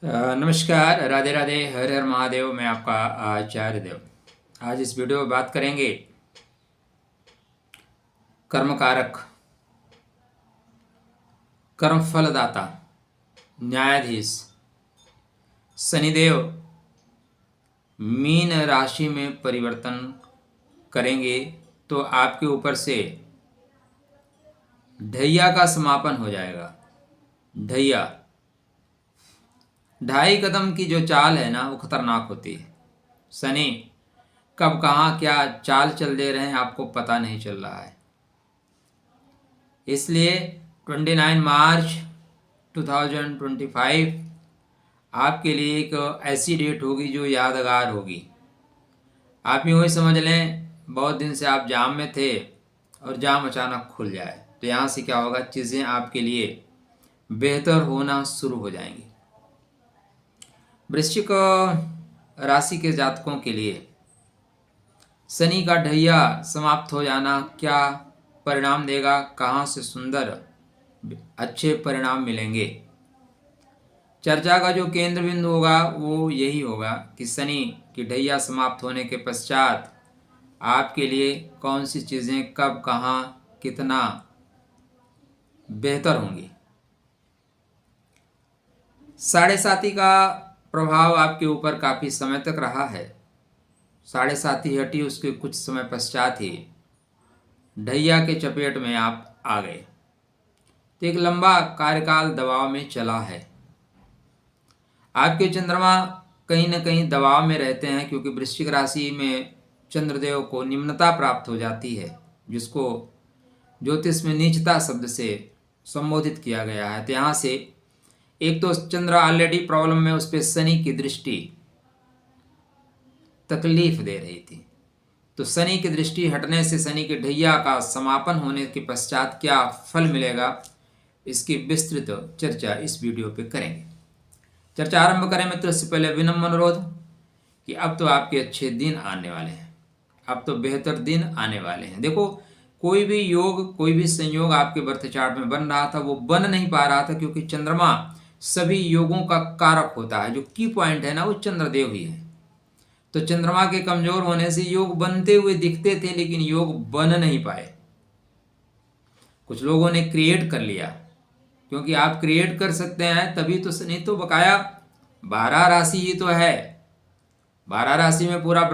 नमस्कार, राधे राधे, हर हर महादेव। मैं आपका आचार्य देव। आज इस वीडियो में बात करेंगे कर्मकारक, कर्मफलदाता, न्यायाधीश शनिदेव मीन राशि में परिवर्तन करेंगे तो आपके ऊपर से ढैया का समापन हो जाएगा। ढैया 2.5 कदम की जो चाल है ना, वो खतरनाक होती है। शनि कब कहाँ क्या चाल चल दे रहे हैं आपको पता नहीं चल रहा है। इसलिए 29 मार्च 2025 आपके लिए एक ऐसी डेट होगी जो यादगार होगी। आप यूँ ही समझ लें, बहुत दिन से आप जाम में थे और जाम अचानक खुल जाए तो यहाँ से क्या होगा, चीज़ें आपके लिए बेहतर होना शुरू हो जाएंगी। वृश्चिक राशि के जातकों के लिए शनि का ढैया समाप्त हो जाना क्या परिणाम देगा, कहाँ से सुंदर अच्छे परिणाम मिलेंगे। चर्चा का जो केंद्र बिंदु होगा वो यही होगा कि शनि की ढैया समाप्त होने के पश्चात आपके लिए कौन सी चीज़ें कब कहाँ कितना बेहतर होंगी। 7.5 का प्रभाव आपके ऊपर काफ़ी समय तक रहा है। 7.5 हटी, उसके कुछ समय पश्चात ही ढैया के चपेट में आप आ गए। तो एक लंबा कार्यकाल दबाव में चला है। आपके चंद्रमा कहीं न कहीं दबाव में रहते हैं, क्योंकि वृश्चिक राशि में चंद्रदेव को निम्नता प्राप्त हो जाती है, जिसको ज्योतिष में नीचता शब्द से संबोधित किया गया है। तो यहाँ से एक तो चंद्र ऑलरेडी प्रॉब्लम में, उस पर शनि की दृष्टि तकलीफ दे रही थी। तो शनि की दृष्टि हटने से, शनि के ढैया का समापन होने के पश्चात क्या फल मिलेगा, इसकी विस्तृत चर्चा इस वीडियो पे करेंगे। चर्चा आरंभ करें मित्र, इससे पहले विनम्र अनुरोध कि अब तो आपके अच्छे दिन आने वाले हैं, अब तो बेहतर दिन आने वाले हैं। देखो, कोई भी योग, कोई भी संयोग आपके बर्थ चार्ट में बन रहा था, वो बन नहीं पा रहा था, क्योंकि चंद्रमा सभी योगों का कारक होता है। जो की पॉइंट है ना, वो चंद्रदेव ही है। तो चंद्रमा के कमजोर होने से योग बनते हुए दिखते थे, लेकिन योग बन नहीं पाए। कुछ लोगों ने क्रिएट कर लिया, क्योंकि आप क्रिएट कर सकते हैं तभी तो। नहीं तो बकाया 12 राशि ही तो है, 12 राशि में पूरा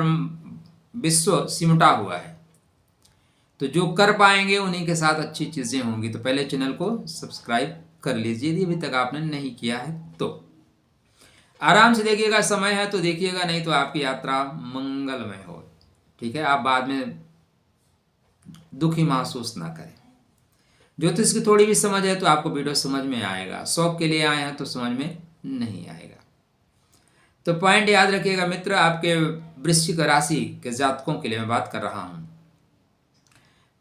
विश्व सिमटा हुआ है। तो जो कर पाएंगे उन्हीं के साथ अच्छी चीज़ें होंगी। तो पहले चैनल को सब्सक्राइब कर लीजिए यदि अभी तक आपने नहीं किया है तो। आराम से देखिएगा, समय है तो देखिएगा, नहीं तो आपकी यात्रा मंगलमय हो। ठीक है, आप बाद में दुखी महसूस ना करें। ज्योतिष की थोड़ी भी समझ है तो आपको वीडियो समझ में आएगा। शौक के लिए आए हैं तो समझ में नहीं आएगा। तो पॉइंट याद रखिएगा मित्र, आपके वृश्चिक राशि के जातकों के लिए मैं बात कर रहा हूं।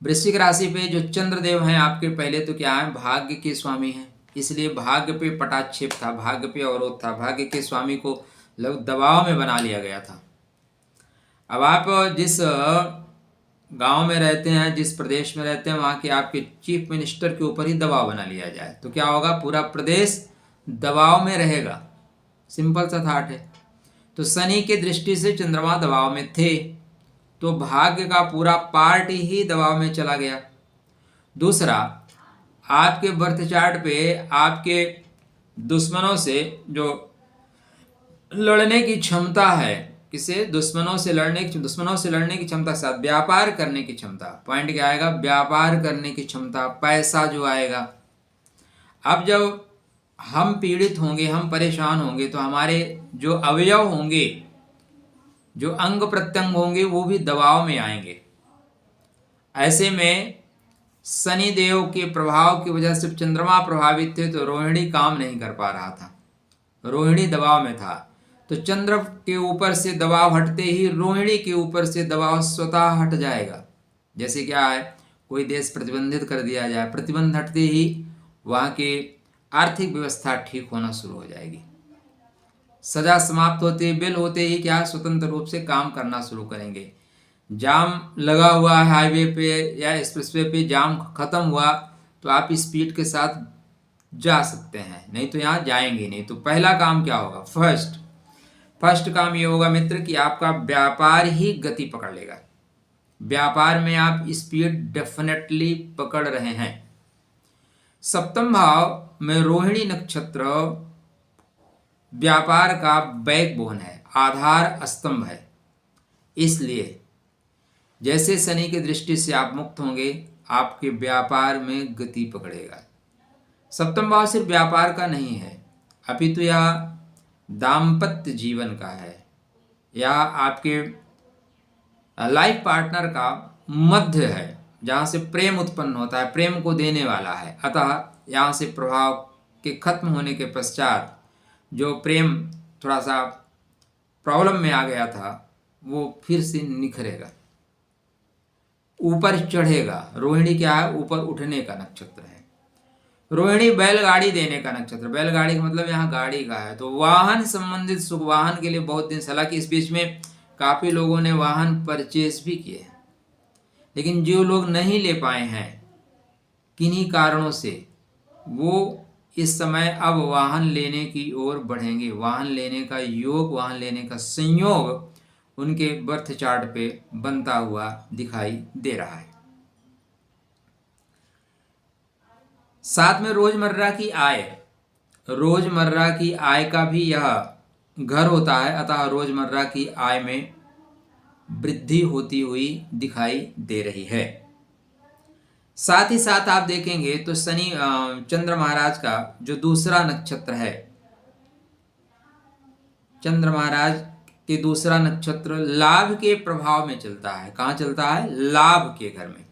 वृश्चिक राशि पे जो चंद्रदेव हैं आपके, पहले तो क्या है, भाग्य के स्वामी हैं, इसलिए भाग्य पे पटाक्षेप था, भाग्य पे अवरोध था, भाग्य के स्वामी को लोग दबाव में बना लिया गया था। अब आप जिस गांव में रहते हैं, जिस प्रदेश में रहते हैं, वहाँ के आपके चीफ मिनिस्टर के ऊपर ही दबाव बना लिया जाए तो क्या होगा, पूरा प्रदेश दबाव में रहेगा। सिंपल सा थाट है। तो शनि की दृष्टि से चंद्रमा दबाव में थे, तो भाग्य का पूरा पार्ट ही दबाव में चला गया। दूसरा, आपके बर्थ चार्ट पे आपके दुश्मनों से जो लड़ने की क्षमता है, किसे, दुश्मनों से लड़ने की क्षमता, साथ व्यापार करने की क्षमता। पॉइंट क्या आएगा, व्यापार करने की क्षमता, पैसा जो आएगा। अब जब हम पीड़ित होंगे, हम परेशान होंगे, तो हमारे जो अवयव होंगे, जो अंग प्रत्यंग होंगे, वो भी दबाव में आएंगे। ऐसे में शनि देव के प्रभाव की वजह से चंद्रमा प्रभावित थे, तो रोहिणी काम नहीं कर पा रहा था, रोहिणी दबाव में था। तो चंद्र के ऊपर से दबाव हटते ही रोहिणी के ऊपर से दबाव स्वतः हट जाएगा। जैसे क्या है, कोई देश प्रतिबंधित कर दिया जाए, प्रतिबंध हटते ही वहाँ की आर्थिक व्यवस्था ठीक होना शुरू हो जाएगी। सजा समाप्त होते, बिल होते ही क्या, स्वतंत्र रूप से काम करना शुरू करेंगे। जाम लगा हुआ है हाईवे पे या एक्सप्रेसवे पे, जाम खत्म हुआ तो आप स्पीड के साथ जा सकते हैं, नहीं तो यहाँ जाएंगे नहीं। तो पहला काम क्या होगा, फर्स्ट काम ये होगा मित्र कि आपका व्यापार ही गति पकड़ लेगा। व्यापार में आप स्पीड डेफिनेटली पकड़ रहे हैं। सप्तम भाव में रोहिणी नक्षत्र व्यापार का बैकबोन है, आधार स्तंभ है। इसलिए जैसे शनि की दृष्टि से आप मुक्त होंगे, आपके व्यापार में गति पकड़ेगा। सप्तम भाव सिर्फ व्यापार का नहीं है, अपितु यह दाम्पत्य जीवन का है, या आपके लाइफ पार्टनर का मध्य है, जहाँ से प्रेम उत्पन्न होता है, प्रेम को देने वाला है। अतः यहाँ से प्रभाव के खत्म होने के पश्चात जो प्रेम थोड़ा सा प्रॉब्लम में आ गया था, वो फिर से निखरेगा, ऊपर चढ़ेगा। रोहिणी क्या है, ऊपर उठने का नक्षत्र है। रोहिणी बैलगाड़ी देने का नक्षत्र, बैलगाड़ी का मतलब यहाँ गाड़ी का है। तो वाहन संबंधित सुख, वाहन के लिए बहुत दिन, हालांकि इस बीच में काफी लोगों ने वाहन परचेज भी किए, लेकिन जो लोग नहीं ले पाए हैं किन्हीं कारणों से, वो इस समय अब वाहन लेने की ओर बढ़ेंगे। वाहन लेने का योग, वाहन लेने का संयोग उनके बर्थ चार्ट पे बनता हुआ दिखाई दे रहा है। साथ में रोजमर्रा की आय, रोजमर्रा की आय का भी यह घर होता है, अतः रोजमर्रा की आय में वृद्धि होती हुई दिखाई दे रही है। साथ ही साथ आप देखेंगे तो शनि चंद्र महाराज का जो दूसरा नक्षत्र है, चंद्र महाराज के दूसरा नक्षत्र लाभ के प्रभाव में चलता है। कहाँ चलता है, लाभ के घर में।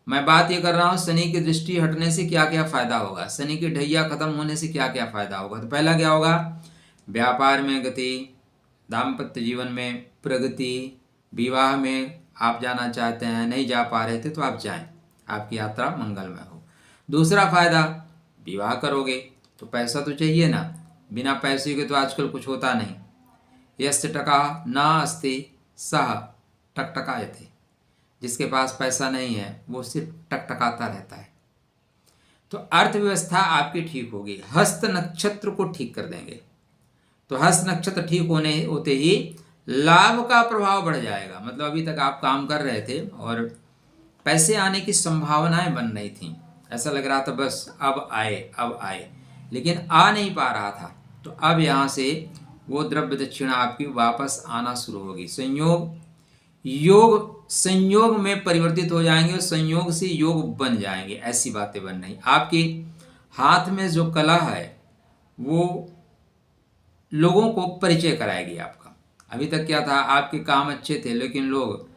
मैं बात ये कर रहा हूं शनि की दृष्टि हटने से क्या क्या फायदा होगा, शनि की ढैया खत्म होने से क्या क्या फायदा होगा। तो पहला क्या होगा, व्यापार में गति, दाम्पत्य जीवन में प्रगति, विवाह में आप जाना चाहते हैं, नहीं जा पा रहे थे तो आप जाएं, आपकी यात्रा मंगलमय हो। दूसरा फायदा, विवाह करोगे तो पैसा तो चाहिए ना, बिना पैसे के तो आजकल कुछ होता नहीं। यस्य टका न अस्ति सह टकटकायते, जिसके पास पैसा नहीं है वो सिर्फ टकटकाता रहता है। तो अर्थव्यवस्था आपकी ठीक होगी। हस्त नक्षत्र को ठीक कर देंगे, तो हस्त नक्षत्र ठीक होते ही लाभ का प्रभाव बढ़ जाएगा। मतलब अभी तक आप काम कर रहे थे और पैसे आने की संभावनाएं बन रही थी, ऐसा लग रहा था बस अब आए, लेकिन आ नहीं पा रहा था। तो अब यहाँ से वो द्रव्य दक्षिणा आपकी वापस आना शुरू होगी। योग संयोग में परिवर्तित हो जाएंगे और संयोग से योग बन जाएंगे, ऐसी बातें बन रही। आपके हाथ में जो कला है वो लोगों को परिचय कराएगी आपका। अभी तक क्या था, आपके काम अच्छे थे लेकिन लोग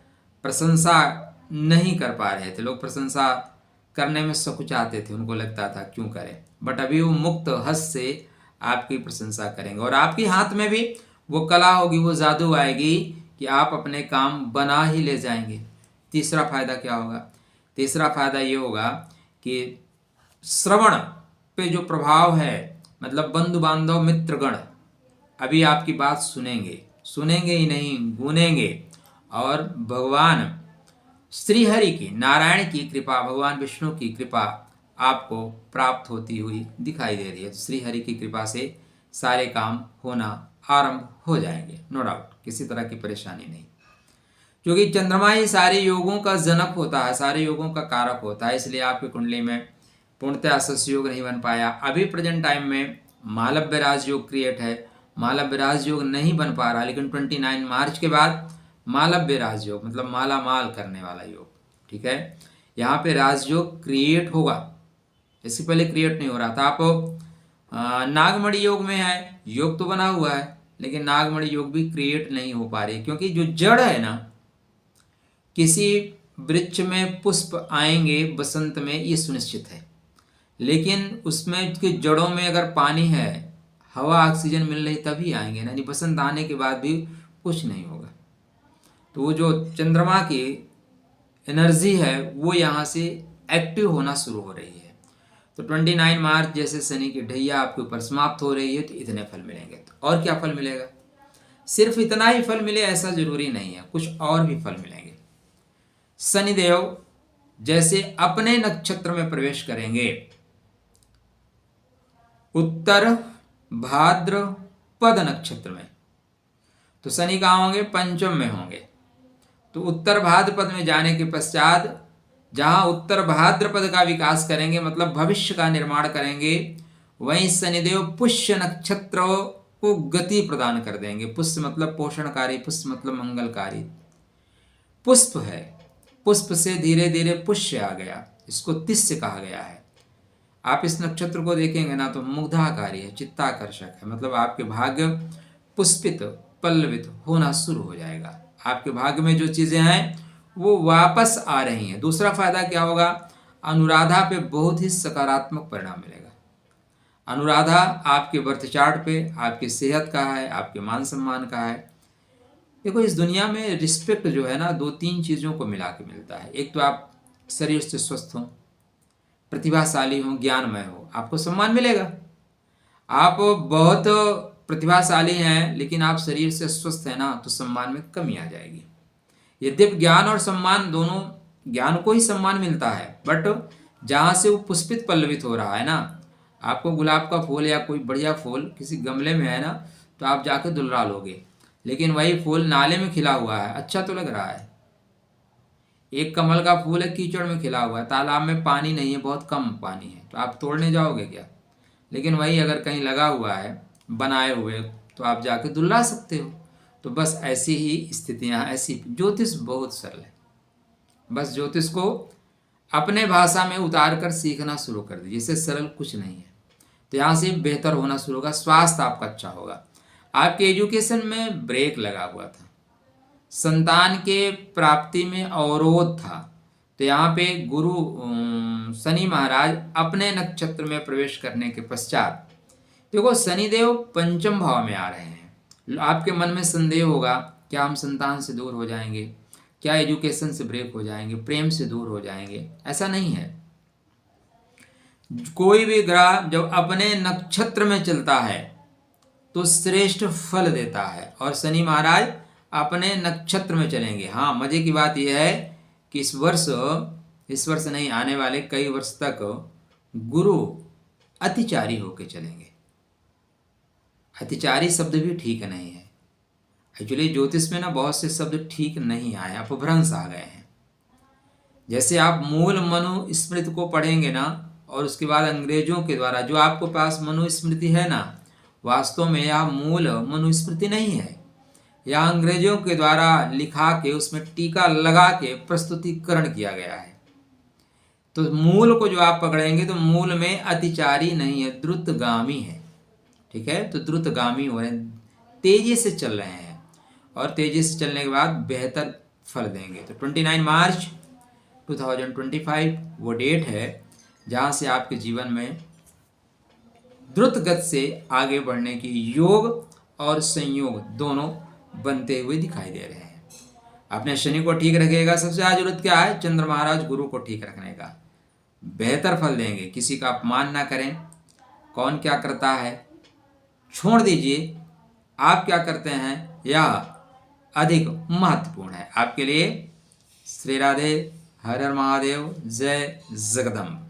प्रशंसा नहीं कर पा रहे थे, लोग प्रशंसा करने में सकुचाते थे, उनको लगता था क्यों करें। बट अभी वो मुक्त हस्त से आपकी प्रशंसा करेंगे और आपके हाथ में भी वो कला होगी, वो जादू आएगी कि आप अपने काम बना ही ले जाएंगे। तीसरा फायदा क्या होगा, तीसरा फायदा ये होगा कि श्रवण पे जो प्रभाव है, मतलब बंधु बांधव मित्रगण अभी आपकी बात सुनेंगे ही नहीं, गूनेंगे। और भगवान श्रीहरि की, नारायण की कृपा, भगवान विष्णु की कृपा आपको प्राप्त होती हुई दिखाई दे रही है। श्रीहरि की कृपा से सारे काम होना आरंभ हो जाएंगे, नो डाउट, किसी तरह की परेशानी नहीं। क्योंकि चंद्रमा ही सारे योगों का जनक होता है, सारे योगों का कारक होता है, इसलिए आपकी कुंडली में पूर्णतः सस्योग नहीं बन पाया। अभी प्रेजेंट टाइम में मालव्य राजयोग क्रिएट है, मालव्य राजयोग नहीं बन पा रहा, लेकिन 29 मार्च के बाद मालव्य राजयोग, मतलब माला माल करने वाला योग, ठीक है, यहाँ पे राजयोग क्रिएट होगा। इससे पहले क्रिएट नहीं हो रहा था। आप नागमणि योग में है, योग तो बना हुआ है लेकिन नागमणि योग भी क्रिएट नहीं हो पा रही, क्योंकि जो जड़ है ना, किसी वृक्ष में पुष्प आएंगे बसंत में, ये सुनिश्चित है, लेकिन उसमें की जड़ों में अगर पानी है, हवा ऑक्सीजन मिल रही तभी आएंगे ना, बसंत आने के बाद भी कुछ नहीं होगा। तो वो जो चंद्रमा की एनर्जी है वो यहाँ से एक्टिव होना शुरू हो रही है। तो 29 मार्च जैसे शनि की ढैया आपके ऊपर समाप्त हो रही है, तो इतने फल मिलेंगे। तो और क्या फल मिलेगा, सिर्फ इतना ही फल मिले ऐसा जरूरी नहीं है, कुछ और भी फल मिलेंगे। शनिदेव जैसे अपने नक्षत्र में प्रवेश करेंगे उत्तर भाद्रपद नक्षत्र में। तो शनि कहाँ होंगे? पंचम में होंगे। तो उत्तर भाद्रपद में जाने के पश्चात जहाँ उत्तर भाद्रपद का विकास करेंगे, मतलब भविष्य का निर्माण करेंगे, वहीं शनिदेव पुष्य नक्षत्र को गति प्रदान कर देंगे। पुष्य मतलब पोषणकारी, पुष्य मतलब मंगलकारी। पुष्प है, पुष्प से धीरे धीरे पुष्य आ गया, इसको तिष्य कहा गया है। आप इस नक्षत्र को देखेंगे ना तो मुग्धाकारी है, चित्ताकर्षक है, मतलब आपके भाग्य पुष्पित पल्लवित होना शुरू हो जाएगा। आपके भाग्य में जो चीजें हैं वो वापस आ रही हैं। दूसरा फायदा क्या होगा? अनुराधा पे बहुत ही सकारात्मक परिणाम मिलेगा। अनुराधा आपके बर्थ चार्ट पे आपकी सेहत का है, आपके मान सम्मान का है। देखो, इस दुनिया में रिस्पेक्ट जो है ना, 2-3 चीज़ों को मिला के मिलता है। एक तो आप शरीर से स्वस्थ हो, प्रतिभाशाली हो, ज्ञानमय हो, आपको सम्मान मिलेगा। आप बहुत प्रतिभाशाली हैं लेकिन आप शरीर से स्वस्थ हैं ना, तो सम्मान में कमी आ जाएगी। यद्यपि ज्ञान और सम्मान दोनों, ज्ञान को ही सम्मान मिलता है, बट जहाँ से वो पुष्पित पल्लवित हो रहा है ना, आपको गुलाब का फूल या कोई बढ़िया फूल किसी गमले में है ना, तो आप जाके दुलरा लोगे, लेकिन वही फूल नाले में खिला हुआ है, अच्छा तो लग रहा है। एक कमल का फूल है, कीचड़ में खिला हुआ है, तालाब में पानी नहीं है, बहुत कम पानी है, तो आप तोड़ने जाओगे क्या? लेकिन वही अगर कहीं लगा हुआ है बनाए हुए, तो आप जाके दुलरा सकते हो। तो बस ऐसी ही स्थितियां, ऐसी ज्योतिष बहुत सरल है। बस ज्योतिष को अपने भाषा में उतार कर सीखना शुरू कर दीजिए, इससे सरल कुछ नहीं है। तो यहाँ से बेहतर होना शुरू होगा, स्वास्थ्य आपका अच्छा होगा। आपके एजुकेशन में ब्रेक लगा हुआ था, संतान के प्राप्ति में अवरोध था, तो यहाँ पे गुरु शनि महाराज अपने नक्षत्र में प्रवेश करने के पश्चात, देखो शनिदेव पंचम भाव में आ रहे हैं। आपके मन में संदेह होगा, क्या हम संतान से दूर हो जाएंगे, क्या एजुकेशन से ब्रेक हो जाएंगे, प्रेम से दूर हो जाएंगे? ऐसा नहीं है। कोई भी ग्रह जब अपने नक्षत्र में चलता है तो श्रेष्ठ फल देता है, और शनि महाराज अपने नक्षत्र में चलेंगे। हाँ, मजे की बात यह है कि इस वर्ष नहीं, आने वाले कई वर्ष तक गुरु अतिचारी होकर चलेंगे। अतिचारी शब्द भी ठीक नहीं है। एक्चुअली ज्योतिष में ना बहुत से शब्द ठीक नहीं आए, अपभ्रंश आ गए हैं। जैसे आप मूल मनुस्मृति को पढ़ेंगे ना, और उसके बाद अंग्रेजों के द्वारा जो आपको पास मनुस्मृति है ना, वास्तव में यह मूल मनुस्मृति नहीं है, यह अंग्रेजों के द्वारा लिखा के उसमें टीका लगा के प्रस्तुतिकरण किया गया है। तो मूल को जो आप पकड़ेंगे तो मूल में अतिचारी नहीं है, द्रुतगामी है। ठीक है, तो द्रुतगामी हो रहे हैं, तेजी से चल रहे हैं, और तेजी से चलने के बाद बेहतर फल देंगे। तो 29 मार्च 2025 वो डेट है जहाँ से आपके जीवन में द्रुत गति से आगे बढ़ने की योग और संयोग दोनों बनते हुए दिखाई दे रहे हैं। अपने शनि को ठीक रखिएगा। सबसे ज़्यादा जरूरत क्या है? चंद्र महाराज गुरु को ठीक रखने का। बेहतर फल देंगे। किसी का अपमान ना करें। कौन क्या करता है छोड़ दीजिए, आप क्या करते हैं यह अधिक महत्वपूर्ण है आपके लिए। श्री राधे, हर हर महादेव, जय जगदम्ब।